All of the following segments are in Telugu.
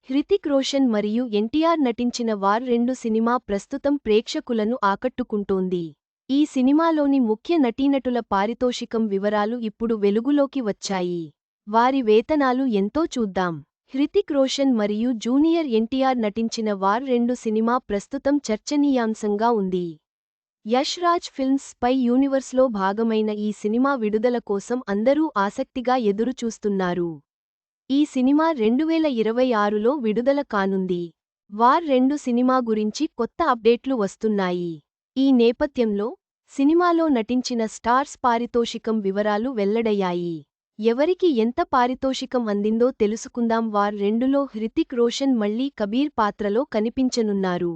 హృతిక్ రోషన్ మరియు ఎన్టీఆర్ నటించిన వార్ 2 సినిమా ప్రస్తుతం ప్రేక్షకులను ఆకట్టుకుంటోంది. ఈ సినిమాలోని ముఖ్య నటీనటుల పారితోషికం వివరాలు ఇప్పుడు వెలుగులోకి వచ్చాయి. వారి వేతనాలు ఎంతో చూద్దాం. హృతిక్ రోషన్ మరియు జూనియర్ ఎన్టీఆర్ నటించిన వార్ 2 సినిమా ప్రస్తుతం చర్చనీయాంశంగా ఉంది. యష్ రాజ్ ఫిల్మ్స్ స్పై యూనివర్స్లో భాగమైన ఈ సినిమా విడుదల కోసం అందరూ ఆసక్తిగా ఎదురుచూస్తున్నారు. ఈ సినిమా 2026లో విడుదల కానుంది. వార్ 2 సినిమా గురించి కొత్త అప్డేట్లు వస్తున్నాయి. ఈ నేపథ్యంలో సినిమాలో నటించిన స్టార్స్ పారితోషికం వివరాలు వెల్లడయ్యాయి. ఎవరికి ఎంత పారితోషికం అందిందో తెలుసుకుందాం. వార్ 2లో హృతిక్ రోషన్ మళ్లీ కబీర్ పాత్రలో కనిపించనున్నారు.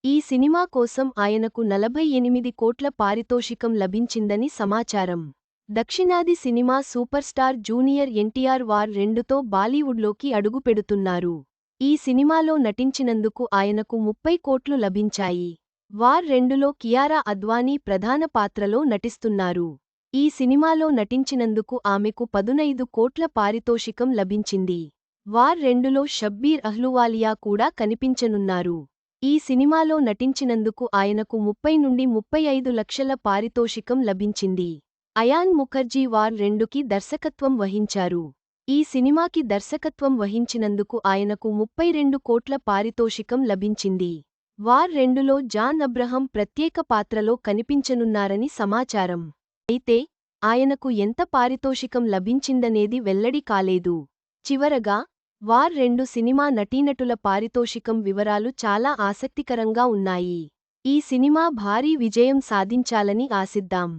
ఈ సినిమా కోసం ఆయనకు 48 కోట్ల పారితోషికం లభించిందని సమాచారం. దక్షిణాది cinema super star junior NTR war 2తో బాలీవుడ్లోకి అడుగుపెడుతున్నారు. ఈ సినిమాలో నటించినందుకు ఆయనకు 30 కోట్లు లభించాయి. వార్ 2లో కియారా అద్వానీ ప్రధాన పాత్రలో నటిస్తున్నారు. ఈ సినిమాలో నటించినందుకు ఆమెకు 15 కోట్ల పారితోషికం లభించింది. వార్ 2లో షబ్బీర్ అహ్లూవాలియా కూడా కనిపించనున్నారు. ఈ సినిమాలో నటించినందుకు ఆయనకు 30 నుండి 35 లక్షల పారితోషికం లభించింది. అయాన్ ముఖర్జీ వార్ 2కి దర్శకత్వం వహించారు. ఈ సినిమాకి దర్శకత్వం వహించినందుకు ఆయనకు 32 కోట్ల పారితోషికం లభించింది. వార్ 2లో జాన్ అబ్రహం ప్రత్యేక పాత్రలో కనిపించనున్నారని సమాచారం. అయితే ఆయనకు ఎంత పారితోషికం లభించిందనేది వెల్లడి కాలేదు. చివరగా వార్ 2 సినిమా నటీనటుల పారితోషికం వివరాలు చాలా ఆసక్తికరంగా ఉన్నాయి. ఈ సినిమా భారీ విజయం సాధించాలని ఆశిద్దాం.